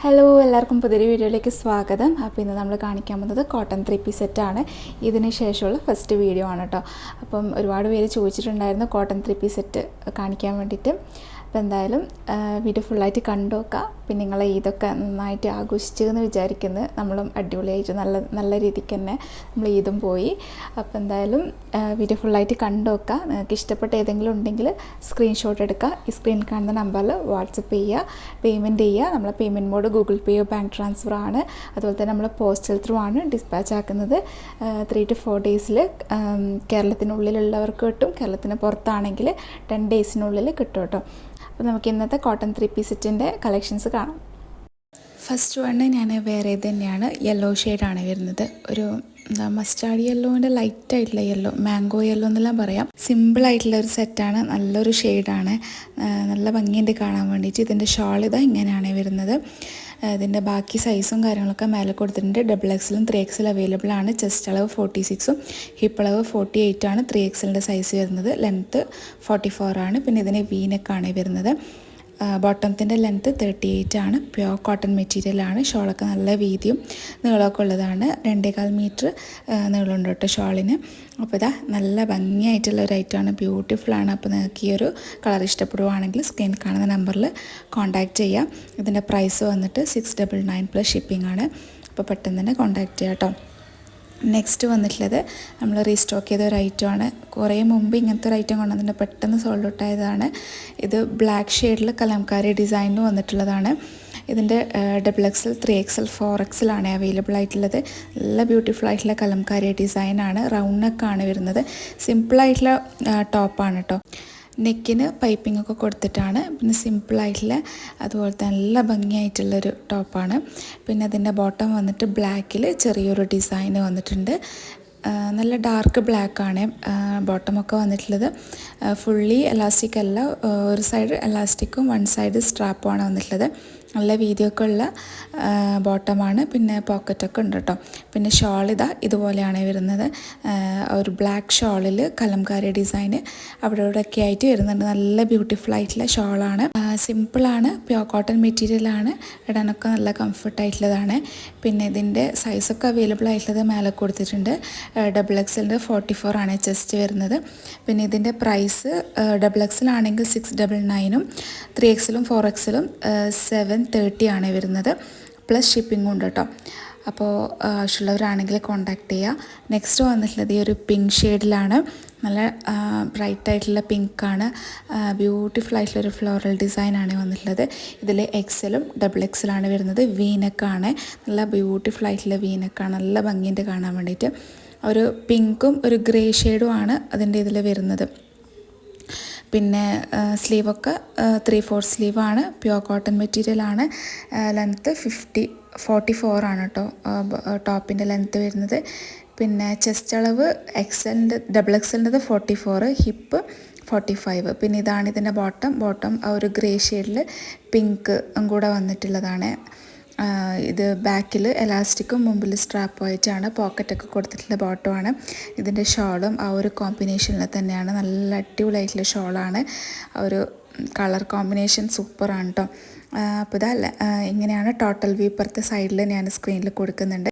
Hello, എല്ലാവർക്കും പുതിയൊരു വീഡിയോയിലേക്ക് സ്വാഗതം. അപ്പോൾ ഇന്ന് നമ്മൾ കാണിക്കാൻ പോകുന്നത് കോട്ടൺ 3 പീസ് സെറ്റാണ്. ഇതിന് ശേഷമുള്ള ഫസ്റ്റ് വീഡിയോ ആണ് കേട്ടോ. അപ്പം ഒരുപാട് പേര് ചോദിച്ചിട്ടുണ്ടായിരുന്നു കോട്ടൺ 3 പീസ് സെറ്റ് കാണിക്കാൻ വേണ്ടിയിട്ട്. അപ്പോൾ എന്തായാലും വീഡിയോ ഫുള്ളായിട്ട് കണ്ടു നോക്കുക. പിന്നെ നിങ്ങൾ ഈദൊക്കെ നന്നായിട്ട് ആഘോഷിച്ചു എന്ന് വിചാരിക്കുന്നത്. നമ്മളും അടിപൊളിയായിട്ട് നല്ല രീതിക്ക് തന്നെ നമ്മൾ ഈദും പോയി. അപ്പോൾ എന്തായാലും വീഡിയോ ഫുള്ളായിട്ട് കണ്ടു നോക്കുക. നിങ്ങൾക്ക് ഇഷ്ടപ്പെട്ട ഏതെങ്കിലും ഉണ്ടെങ്കിൽ സ്ക്രീൻഷോട്ട് എടുക്കുക. ഈ സ്ക്രീനിൽ കാണുന്ന നമ്പറിൽ വാട്സപ്പ് ചെയ്യുക, പേയ്മെൻറ്റ് ചെയ്യുക. നമ്മളെ പേയ്മെൻറ്റ് മോഡ് ഗൂഗിൾ പേയോ ബാങ്ക് ട്രാൻസ്ഫർ ആണ്. അതുപോലെ തന്നെ നമ്മൾ പോസ്റ്റൽ ത്രൂ ആണ് ഡിസ്പാച്ച് ആക്കുന്നത്. 3 to 4 ഡേയ്സിൽ കേരളത്തിനുള്ളിലുള്ളവർക്ക് കിട്ടും. കേരളത്തിന് പുറത്താണെങ്കിൽ 10 ഡേയ്സിനുള്ളിൽ കിട്ടും കേട്ടോ. അപ്പോൾ നമുക്ക് ഇന്നത്തെ കോട്ടൺ 3 പീസ് സെറ്റിൻ്റെ കളക്ഷൻസ് കാണാം. ഫസ്റ്റ് വണ് ഞാൻ വേറെ തന്നെയാണ്. യെല്ലോ ഷെയ്ഡാണ് വരുന്നത്. ഒരു മസ്റ്റാർഡ് യെല്ലോൻ്റെ ലൈറ്റായിട്ടുള്ള യെല്ലോ, മാംഗോ യെല്ലോ എന്നെല്ലാം പറയാം. സിമ്പിളായിട്ടുള്ള ഒരു സെറ്റാണ്. നല്ലൊരു ഷെയ്ഡാണ്. നല്ല ഭംഗിയുണ്ട് കാണാൻ വേണ്ടിയിട്ട്. ഇതിൻ്റെ ഷാൾ ഇതാ ഇങ്ങനെയാണ് വരുന്നത്. ഇതിൻ്റെ ബാക്കി സൈസും കാര്യങ്ങളൊക്കെ മേലെ കൊടുത്തിട്ടുണ്ട്. XXL 3XL അവൈലബിൾ ആണ്. ചെസ്റ്റ് അളവ് 46ഉം ഹിപ്പ് അളവ് 48 ആണ്. 3XLൻ്റെ സൈസ് വരുന്നത്. ലെങ്ത്ത് 44 ആണ്. പിന്നെ ഇതിന് വീനെക്കാണ് വരുന്നത്. ബോട്ടത്തിൻ്റെ ലെങ്ത്ത് 38 ആണ്. പ്യോർ കോട്ടൺ മെറ്റീരിയലാണ്. ഷോളൊക്കെ നല്ല വീതിയും നീളമൊക്കെ ഉള്ളതാണ്. 2.25 മീറ്റർ നീളമുണ്ട് കേട്ടോ ഷോളിന്. അപ്പോൾ ഇതാ നല്ല ഭംഗിയായിട്ടുള്ള ഒരു ഐറ്റമാണ്. ബ്യൂട്ടിഫുള്ളാണ്. അപ്പോൾ നിങ്ങൾക്ക് ഈ ഒരു കളർ ഇഷ്ടപ്പെടുവാണെങ്കിൽ സ്ക്രീനിൽ കാണുന്ന നമ്പറിൽ കോൺടാക്റ്റ് ചെയ്യാം. ഇതിൻ്റെ പ്രൈസ് വന്നിട്ട് 699 പ്ലസ് ഷിപ്പിംഗ് ആണ്. അപ്പോൾ പെട്ടെന്ന് തന്നെ കോൺടാക്റ്റ് ചെയ്യാം കേട്ടോ. നെക്സ്റ്റ് വന്നിട്ടുള്ളത് നമ്മൾ റീസ്റ്റോക്ക് ചെയ്ത ഒരു ഐറ്റമാണ്. കുറേ മുമ്പ് ഇങ്ങനത്തെ ഒരു ഐറ്റം കൊണ്ടുവന്നിട്ട് പെട്ടെന്ന് സോൾഡ് ഔട്ട് ആയതാണ്. ഇത് ബ്ലാക്ക് ഷെയ്ഡിൽ കലംകാരി ഡിസൈനിന് വന്നിട്ടുള്ളതാണ്. ഇതിൻ്റെ XXL 3XL 4XL ആണ് അവൈലബിൾ ആയിട്ടുള്ളത്. നല്ല ബ്യൂട്ടിഫുൾ ആയിട്ടുള്ള കലംകാരി ഡിസൈനാണ്. റൗണ്ട് നെക്കാണ് വരുന്നത്. സിമ്പിളായിട്ടുള്ള ടോപ്പാണ് കേട്ടോ. നെക്കിന് പൈപ്പിംഗ് ഒക്കെ കൊടുത്തിട്ടാണ്. പിന്നെ സിമ്പിളായിട്ടുള്ള അതുപോലെ നല്ല ഭംഗിയായിട്ടുള്ളൊരു ടോപ്പാണ്. പിന്നെ അതിൻ്റെ ബോട്ടം വന്നിട്ട് ബ്ലാക്കിൽ ചെറിയൊരു ഡിസൈൻ വന്നിട്ടുണ്ട്. നല്ല ഡാർക്ക് ബ്ലാക്കാണ് ബോട്ടമൊക്കെ വന്നിട്ടുള്ളത്. ഫുള്ളി എലാസ്റ്റിക് അല്ല, ഒരു സൈഡ് എലാസ്റ്റിക്കും വൺ സൈഡ് സ്ട്രാപ്പുമാണ് വന്നിട്ടുള്ളത്. നല്ല വീതിയൊക്കെ ഉള്ള ബോട്ടമാണ്. പിന്നെ പോക്കറ്റൊക്കെ ഉണ്ട് കേട്ടോ. പിന്നെ ഷോൾ ഇതാ ഇതുപോലെയാണ് വരുന്നത്. ഒരു ബ്ലാക്ക് ഷോളിൽ കലംകാരി ഡിസൈന് അവിടെ ഇവിടെയൊക്കെ ആയിട്ട് വരുന്നുണ്ട്. നല്ല ബ്യൂട്ടിഫുൾ ആയിട്ടുള്ള ഷോളാണ്. സിമ്പിളാണ്. പ്യോർ കോട്ടൺ മെറ്റീരിയലാണ്. ഇടാനൊക്കെ നല്ല കംഫർട്ടായിട്ടുള്ളതാണ്. പിന്നെ ഇതിൻ്റെ സൈസൊക്കെ അവൈലബിൾ ആയിട്ടുള്ളത് മേലെ കൊടുത്തിട്ടുണ്ട്. XXL 44 ആണ് ചെസ്റ്റ് വരുന്നത്. പിന്നെ ഇതിൻ്റെ പ്രൈസ് XXL ആണെങ്കിൽ 699ഉം 3XL 4XL 730 ആണ് വരുന്നത്. പ്ലസ് ഷിപ്പിംഗും ഉണ്ട് കേട്ടോ. അപ്പോൾ ആവശ്യമുള്ളവരാണെങ്കിൽ കോൺടാക്റ്റ് ചെയ്യുക. നെക്സ്റ്റ് വന്നിട്ടുള്ളത് ഈ ഒരു പിങ്ക് ഷെയ്ഡിലാണ്. നല്ല ബ്രൈറ്റ് ആയിട്ടുള്ള പിങ്കാണ്. ബ്യൂട്ടിഫുൾ ആയിട്ടുള്ളൊരു ഫ്ലോറൽ ഡിസൈനാണ് വന്നിട്ടുള്ളത്. ഇതിൽ XLഉം XXL ആണ് വരുന്നത്. വീനക്കാണ്. നല്ല ബ്യൂട്ടിഫുൾ ആയിട്ടുള്ള വീനക്കാണ്. നല്ല ഭംഗിയുണ്ട് കാണാൻ വേണ്ടിയിട്ട്. ഒരു പിങ്കും ഒരു ഗ്രേ ഷെയ്ഡും ആണ് അതിൻ്റെ ഇതിൽ വരുന്നത്. പിന്നെ സ്ലീവൊക്കെ 3/4 സ്ലീവാണ്. പ്യോർ കോട്ടൺ മെറ്റീരിയലാണ്. ലെങ്ത്ത് 44 ആണ് കേട്ടോ ടോപ്പിൻ്റെ ലെങ്ത്ത് വരുന്നത്. പിന്നെ ചെസ്റ്റ് അളവ് XXLൻ്റെത് 44, ഹിപ്പ് 45. പിന്നെ ഇതാണ് ഇതിൻ്റെ ബോട്ടം ആ ഒരു ഗ്രേ ഷെയ്ഡിൽ പിങ്ക് കൂടെ വന്നിട്ടുള്ളതാണ്. ഇത് ബാക്കിൽ എലാസ്റ്റിക്കും മുമ്പിൽ സ്ട്രാപ്പും ആയിട്ടാണ്. പോക്കറ്റൊക്കെ കൊടുത്തിട്ടുള്ള ബോട്ടമാണ്. ഇതിൻ്റെ ഷോളും ആ ഒരു കോമ്പിനേഷനിൽ തന്നെയാണ്. നല്ല അടിപൊളിയായിട്ടുള്ള ഷോളാണ്. ആ ഒരു കളർ കോമ്പിനേഷൻ സൂപ്പറാണ് കേട്ടോ. അപ്പോൾ ഇതല്ല ഇങ്ങനെയാണ് ടോട്ടൽ വ്യൂ. ഇപ്പുറത്തെ സൈഡിൽ ഞാൻ സ്ക്രീനിൽ കൊടുക്കുന്നുണ്ട്.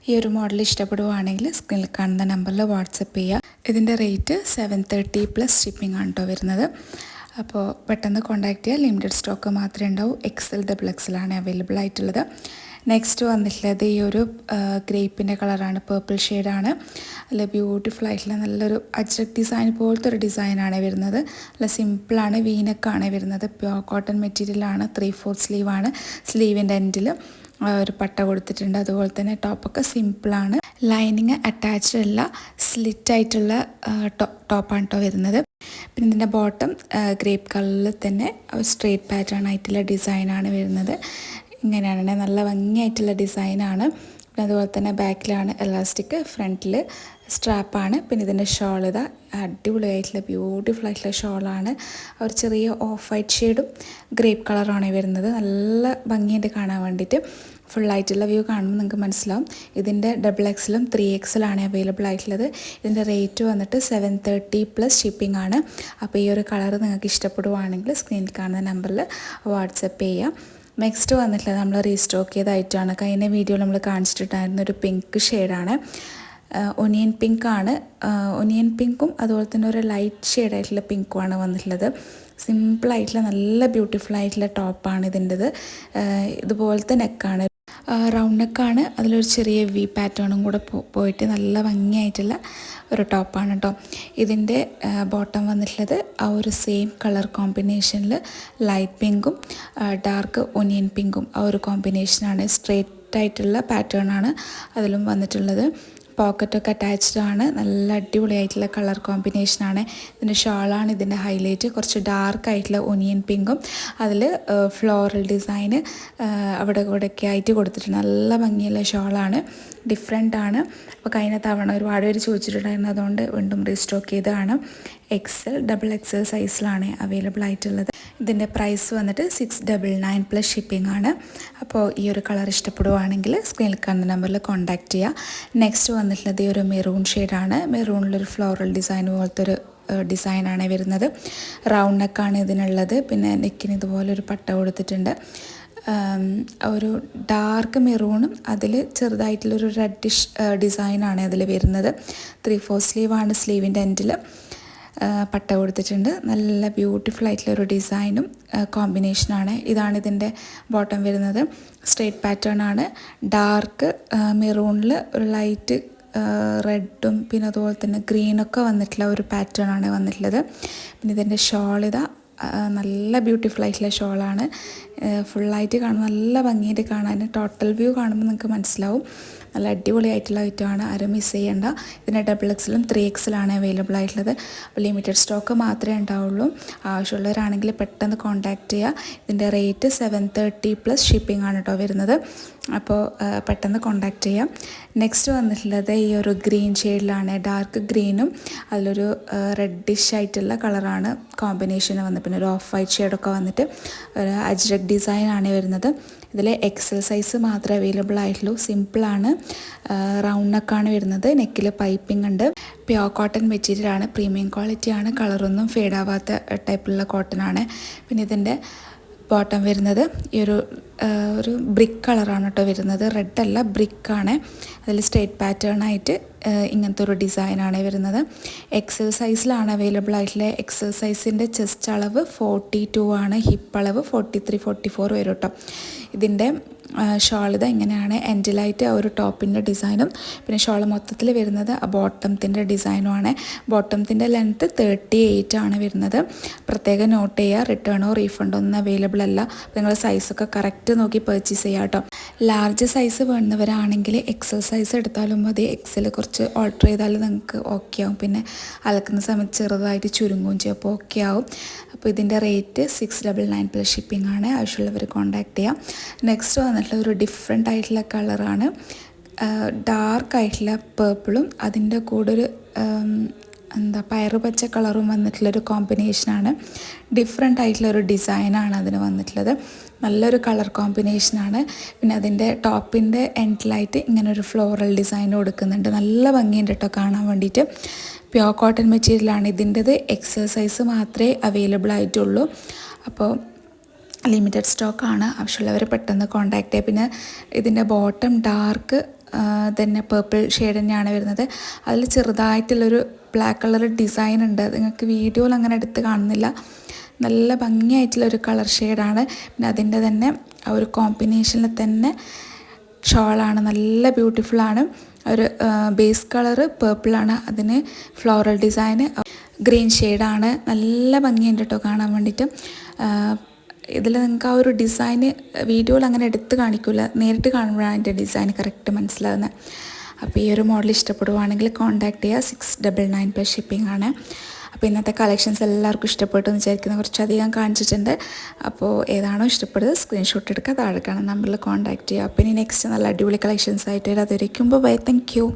ഈ ഒരു മോഡൽ ഇഷ്ടപ്പെടുവാണെങ്കിൽ സ്ക്രീനിൽ കാണുന്ന നമ്പറിൽ വാട്സപ്പ് ചെയ്യുക. ഇതിൻ്റെ റേറ്റ് 730 പ്ലസ് ഷിപ്പിംഗ് ആണ് കേട്ടോ വരുന്നത്. അപ്പോൾ പെട്ടെന്ന് കോൺടാക്റ്റ് ചെയ്യുക. ലിമിറ്റഡ് സ്റ്റോക്ക് മാത്രമേ ഉണ്ടാവൂ. XL XXL ആണ് അവൈലബിൾ ആയിട്ടുള്ളത്. നെക്സ്റ്റ് വന്നിട്ടുള്ളത് ഈ ഒരു ഗ്രേപ്പിൻ്റെ കളറാണ്. പേർപ്പിൾ ഷെയ്ഡാണ്. നല്ല ബ്യൂട്ടിഫുൾ ആയിട്ടുള്ള നല്ലൊരു അജ്രക് ഡിസൈൻ പോലത്തെ ഒരു ഡിസൈനാണ് വരുന്നത്. നല്ല സിമ്പിളാണ്. വീനക്കാണ് വരുന്നത്. പ്യോർ കോട്ടൺ മെറ്റീരിയലാണ്. 3/4 സ്ലീവാണ്. സ്ലീവിൻ്റെ എൻഡിൽ ഒരു പട്ട കൊടുത്തിട്ടുണ്ട്. അതുപോലെ തന്നെ ടോപ്പൊക്കെ സിമ്പിളാണ്. ലൈനിങ് അറ്റാച്ച്ഡ് അല്ല, സ്ലിറ്റായിട്ടുള്ള ടോപ്പാണ് കേട്ടോ വരുന്നത്. പിന്നെ ഇതിൻ്റെ ബോട്ടം ഗ്രേപ്പ് കളറിൽ തന്നെ സ്ട്രേറ്റ് പാറ്റേൺ ആയിട്ടുള്ള ഡിസൈനാണ് വരുന്നത്. ഇങ്ങനെയാണ് നല്ല ഭംഗിയായിട്ടുള്ള ഡിസൈനാണ്. പിന്നെ അതുപോലെ തന്നെ ബാക്കിലാണ് എലാസ്റ്റിക്, ഫ്രണ്ടിൽ സ്ട്രാപ്പാണ്. പിന്നെ ഇതിൻ്റെ ഷോൾ ഇതാ അടിപൊളിയായിട്ടുള്ള ബ്യൂട്ടിഫുൾ ആയിട്ടുള്ള ഷോളാണ്. ഒരു ചെറിയ ഓഫ് വൈറ്റ് ഷെയ്ഡും ഗ്രേപ്പ് കളറാണ് വരുന്നത്. നല്ല ഭംഗിയുണ്ട് കാണാൻ വേണ്ടിയിട്ട്. ഫുള്ളായിട്ടുള്ള വ്യൂ കാണുമ്പോൾ നിങ്ങൾക്ക് മനസ്സിലാവും. ഇതിൻ്റെ XXLഉം 3XL ആണ് അവൈലബിൾ ആയിട്ടുള്ളത്. ഇതിൻ്റെ റേറ്റ് വന്നിട്ട് 730 പ്ലസ് ഷിപ്പിംഗ് ആണ്. അപ്പോൾ ഈ ഒരു കളർ നിങ്ങൾക്ക് ഇഷ്ടപ്പെടുവാണെങ്കിൽ സ്ക്രീനിൽ കാണുന്ന നമ്പറിൽ വാട്സപ്പ് ചെയ്യാം. നെക്സ്റ്റ് വന്നിട്ടുള്ളത് നമ്മൾ റീസ്റ്റോക്ക് ചെയ്തായിട്ടാണ്. കഴിഞ്ഞ വീഡിയോയിൽ നമ്മൾ കാണിച്ചിട്ടുണ്ടായിരുന്ന ഒരു പിങ്ക് ഷെയ്ഡാണ്, ഒനിയൻ പിങ്കാണ്. ഒനിയൻ പിങ്കും അതുപോലെ തന്നെ ഒരു ലൈറ്റ് ഷെയ്ഡായിട്ടുള്ള പിങ്കുമാണ് വന്നിട്ടുള്ളത്. സിമ്പിളായിട്ടുള്ള നല്ല ബ്യൂട്ടിഫുൾ ആയിട്ടുള്ള ടോപ്പാണ് ഇതിൻ്റെത്. ഇതുപോലത്തെ നെക്കാണ്, റൗണ്ട് നെക്കാണ്. അതിലൊരു ചെറിയ വി പാറ്റേണും കൂടെ പോയിട്ട് നല്ല ഭംഗിയായിട്ടുള്ള ഒരു ടോപ്പാണ് കേട്ടോ. ഇതിൻ്റെ ബോട്ടം വന്നിട്ടുള്ളത് ആ ഒരു സെയിം കളർ കോമ്പിനേഷനിൽ ലൈറ്റ് പിങ്കും ഡാർക്ക് ഒനിയൻ പിങ്കും ആ ഒരു കോമ്പിനേഷനാണ്. സ്ട്രെയിറ്റ് ആയിട്ടുള്ള പാറ്റേൺ ആണ് അതിലും വന്നിട്ടുള്ളത്. പോക്കറ്റൊക്കെ അറ്റാച്ച്ഡ് ആണ്. നല്ല അടിപൊളിയായിട്ടുള്ള കളർ കോമ്പിനേഷനാണ്. ഇതിൻ്റെ ഷാളാണ് ഇതിൻ്റെ ഹൈലൈറ്റ്. കുറച്ച് ഡാർക്ക് ആയിട്ടുള്ള ഒനിയൻ പിങ്കും അതിൽ ഫ്ലോറൽ ഡിസൈന് അവിടെ ഇവിടെയൊക്കെ ആയിട്ട് കൊടുത്തിട്ടുണ്ട്. നല്ല ഭംഗിയുള്ള ഷാളാണ്, ഡിഫറെൻ്റ് ആണ്. അപ്പോൾ കഴിഞ്ഞ തവണ ഒരുപാട് പേര് ചോദിച്ചിട്ടുണ്ടായിരുന്നു, അതുകൊണ്ട് വീണ്ടും റീസ്റ്റോക്ക് ചെയ്തതാണ്. XL, XXL സൈസിലാണ് അവൈലബിൾ ആയിട്ടുള്ളത്. ഇതിൻ്റെ പ്രൈസ് വന്നിട്ട് 699 പ്ലസ് ഷിപ്പിംഗ് ആണ്. അപ്പോൾ ഈ ഒരു കളർ ഇഷ്ടപ്പെടുവാണെങ്കിൽ സ്ക്രീനിൽ കാണുന്ന നമ്പറിൽ കോൺടാക്റ്റ് ചെയ്യുക. നെക്സ്റ്റ് വന്നിട്ടുള്ളത് ഈ ഒരു മെറൂൺ ഷെയ്ഡാണ്. മെറൂണിലൊരു ഫ്ലോറൽ ഡിസൈൻ പോലത്തെ ഒരു ഡിസൈനാണ് വരുന്നത്. റൗണ്ട് നെക്കാണ് ഇതിനുള്ളത്. പിന്നെ നെക്കിന് ഇതുപോലെ ഒരു പട്ട കൊടുത്തിട്ടുണ്ട്. ഒരു ഡാർക്ക് മെറൂണും അതിൽ ചെറുതായിട്ടുള്ളൊരു റെഡിഷ് ഡിസൈനാണ് അതിൽ വരുന്നത്. 3/4 സ്ലീവാണ്. സ്ലീവിൻ്റെ എൻഡിൽ പട്ട കൊടുത്തിട്ടുണ്ട്. നല്ല ബ്യൂട്ടിഫുൾ ആയിട്ടുള്ളൊരു ഡിസൈനും കോമ്പിനേഷനാണ്. ഇതാണ് ഇതിൻ്റെ ബോട്ടം വരുന്നത്. സ്ട്രെയിറ്റ് പാറ്റേൺ ആണ്. ഡാർക്ക് മെറൂണിൽ ഒരു ലൈറ്റ് റെഡും പിന്നെ അതുപോലെ തന്നെ ഗ്രീനൊക്കെ വന്നിട്ടുള്ള ഒരു പാറ്റേൺ ആണ് വന്നിട്ടുള്ളത്. പിന്നെ ഇതിൻ്റെ ഷോൾ ഇതാ നല്ല ബ്യൂട്ടിഫുൾ ആയിട്ടുള്ള ഷോളാണ്. ഫുള്ളായിട്ട് കാണുമ്പോൾ നല്ല ഭംഗിയായിട്ട് കാണാൻ, ടോട്ടൽ വ്യൂ കാണുമ്പോൾ നിങ്ങൾക്ക് മനസ്സിലാവും. നല്ല അടിപൊളിയായിട്ടുള്ള ഐറ്റമാണ്, ആരും മിസ് ചെയ്യേണ്ട. ഇതിൻ്റെ XXLും 3XLാണ് അവൈലബിൾ ആയിട്ടുള്ളത്. അപ്പോൾ ലിമിറ്റഡ് സ്റ്റോക്ക് മാത്രമേ ഉണ്ടാവുള്ളൂ. ആവശ്യമുള്ളവരാണെങ്കിൽ പെട്ടെന്ന് കോൺടാക്റ്റ് ചെയ്യുക. ഇതിൻ്റെ റേറ്റ് 730 പ്ലസ് ഷിപ്പിംഗ് ആണ് കേട്ടോ വരുന്നത്. അപ്പോൾ പെട്ടെന്ന് കോൺടാക്റ്റ് ചെയ്യാം. നെക്സ്റ്റ് വന്നിട്ടുള്ളത് ഈ ഒരു ഗ്രീൻ ഷെയ്ഡിലാണ്. ഡാർക്ക് ഗ്രീനും അതിലൊരു റെഡിഷ് ആയിട്ടുള്ള കളറാണ് കോമ്പിനേഷൻ വന്നത്. പിന്നെ ഒരു ഓഫ് വൈറ്റ് ഷെയ്ഡൊക്കെ വന്നിട്ട് ഒരു അജ്രക് ഡിസൈനാണ് വരുന്നത്. ഇതിൽ XL സൈസ് മാത്രമേ അവൈലബിൾ ആയിട്ടുള്ളൂ. സിമ്പിളാണ്. റൗണ്ട് നെക്കാണ് വരുന്നത്. നെക്കിൽ പൈപ്പിംഗ് ഉണ്ട്. പ്യോർ കോട്ടൺ മെറ്റീരിയലാണ്. പ്രീമിയം ക്വാളിറ്റിയാണ്. കളറൊന്നും ഫേഡാവാത്ത ടൈപ്പിലുള്ള കോട്ടനാണ്. പിന്നെ ഇതിൻ്റെ ബോട്ടം വരുന്നത് ഈ ഒരു ബ്രിക്ക് കളറാണ് കേട്ടോ വരുന്നത്. റെഡല്ല, ബ്രിക്കാണ്. അതിൽ സ്ട്രെയിറ്റ് പാറ്റേൺ ആയിട്ട് ഇങ്ങനത്തെ ഒരു ഡിസൈനാണ് വരുന്നത്. XL സൈസിലാണ് അവൈലബിൾ ആയിട്ടുള്ള. XL സൈസിൻ്റെ ചെസ്റ്റ് അളവ് 42 ആണ്. ഹിപ്പ് അളവ് 43, 44 വരും കേട്ടോ. ഇതിൻ്റെ ഷോൾ ഇത് ഇങ്ങനെയാണ്. എൻഡിലായിട്ട് ആ ഒരു ടോപ്പിൻ്റെ ഡിസൈനും പിന്നെ ഷോൾ മൊത്തത്തിൽ വരുന്നത് ആ ബോട്ടത്തിൻ്റെ ഡിസൈനുമാണ്. ബോട്ടത്തിൻ്റെ ലെങ്ത്ത് 38 ആണ് വരുന്നത്. പ്രത്യേകം നോട്ട് ചെയ്യുക. റിട്ടേണോ റീഫണ്ടോ ഒന്നും അവൈലബിൾ അല്ല. നിങ്ങൾ സൈസൊക്കെ കറക്റ്റ് നോക്കി പർച്ചേസ് ചെയ്യുക കേട്ടോ. ലാർജ് സൈസ് വേണ്ടവരാണെങ്കിൽ XL സൈസ് എടുത്താലും മതി. XL കുറച്ച് ഓൾട്ടർ ചെയ്താൽ നിങ്ങൾക്ക് ഓക്കെ ആവും. പിന്നെ അലക്കുന്ന സമയത്ത് ചെറുതായിട്ട് ചുരുങ്ങുകയും ചെയ്യും, അപ്പോൾ ഓക്കെ ആവും. അപ്പോൾ ഇതിൻ്റെ റേറ്റ് 699 പ്ലസ് ഷിപ്പിംഗ് ആണ്. ആവശ്യമുള്ളവർ കോൺടാക്റ്റ് ചെയ്യാം. നെക്സ്റ്റ് വന്നിട്ടുള്ള ഒരു ഡിഫറെൻ്റ് ആയിട്ടുള്ള കളറാണ്. ഡാർക്ക് ആയിട്ടുള്ള പേർപ്പിളും അതിൻ്റെ കൂടെ ഒരു പയറുപച്ച കളറും വന്നിട്ടുള്ളൊരു കോമ്പിനേഷനാണ്. ഡിഫറെൻ്റ് ആയിട്ടുള്ളൊരു ഡിസൈനാണ് അതിന് വന്നിട്ടുള്ളത്. നല്ലൊരു കളർ കോമ്പിനേഷനാണ്. പിന്നെ അതിൻ്റെ ടോപ്പിൻ്റെ എൻഡിലായിട്ട് ഇങ്ങനൊരു ഫ്ലോറൽ ഡിസൈൻ കൊടുക്കുന്നുണ്ട്. നല്ല ഭംഗിയുണ്ട് കേട്ടോ കാണാൻ വേണ്ടിയിട്ട്. പ്യോർ കോട്ടൺ മെറ്റീരിയലാണ്. ഇതിൻ്റെത് XL സൈസ് മാത്രമേ അവൈലബിൾ ആയിട്ടുള്ളൂ. അപ്പോൾ ലിമിറ്റഡ് സ്റ്റോക്കാണ്. ആവശ്യമുള്ളവർ പെട്ടെന്ന് കോൺടാക്റ്റ് ചെയ്യുക. പിന്നെ ഇതിൻ്റെ ബോട്ടം ഡാർക്ക് തന്നെ പേർപ്പിൾ ഷെയ്ഡ് തന്നെയാണ് വരുന്നത്. അതിൽ ചെറുതായിട്ടുള്ളൊരു ബ്ലാക്ക് കളർ ഡിസൈൻ ഉണ്ട്. നിങ്ങൾക്ക് വീഡിയോയിൽ അങ്ങനെ എടുത്ത് കാണുന്നില്ല. നല്ല ഭംഗിയായിട്ടുള്ളൊരു കളർ ഷെയ്ഡാണ്. പിന്നെ അതിൻ്റെ തന്നെ ആ ഒരു കോമ്പിനേഷനിൽ തന്നെ ഷോളാണ്. നല്ല ബ്യൂട്ടിഫുള്ളാണ്. ഒരു ബേസ് കളറ് പേർപ്പിളാണ്. അതിന് ഫ്ലോറൽ ഡിസൈന് ഗ്രീൻ ഷെയ്ഡാണ്. നല്ല ഭംഗിയുണ്ട് കേട്ടോ കാണാൻ വേണ്ടിയിട്ട്. ഇതിൽ നിങ്ങൾക്ക് ആ ഒരു ഡിസൈന് വീഡിയോയിൽ അങ്ങനെ എടുത്ത് കാണിക്കില്ല, നേരിട്ട് കാണുമ്പോഴാണ് അതിൻ്റെ ഡിസൈൻ കറക്റ്റ് മനസ്സിലാകുന്നത്. അപ്പോൾ ഈ ഒരു മോഡൽ ഇഷ്ടപ്പെടുവാണെങ്കിൽ കോൺടാക്റ്റ് ചെയ്യുക. 699 പ്ലസ് ഷിപ്പിംഗ് ആണ്. അപ്പോൾ ഇന്നത്തെ കളക്ഷൻസ് എല്ലാവർക്കും ഇഷ്ടപ്പെട്ടു എന്ന് വിചാരിക്കുന്ന കുറച്ചധികം കാണിച്ചിട്ടുണ്ട്. അപ്പോൾ ഏതാണോ ഇഷ്ടപ്പെട്ടത് സ്ക്രീൻഷോട്ട് എടുക്കുക, താഴെ കാണുന്ന നമ്പറിൽ കോൺടാക്റ്റ് ചെയ്യുക. അപ്പോൾ ഇനി നെക്സ്റ്റ് നല്ല അടിപൊളി കളക്ഷൻസ് ആയിട്ട് വരാം. അതുവരയ്ക്കും ബൈ. Thank you.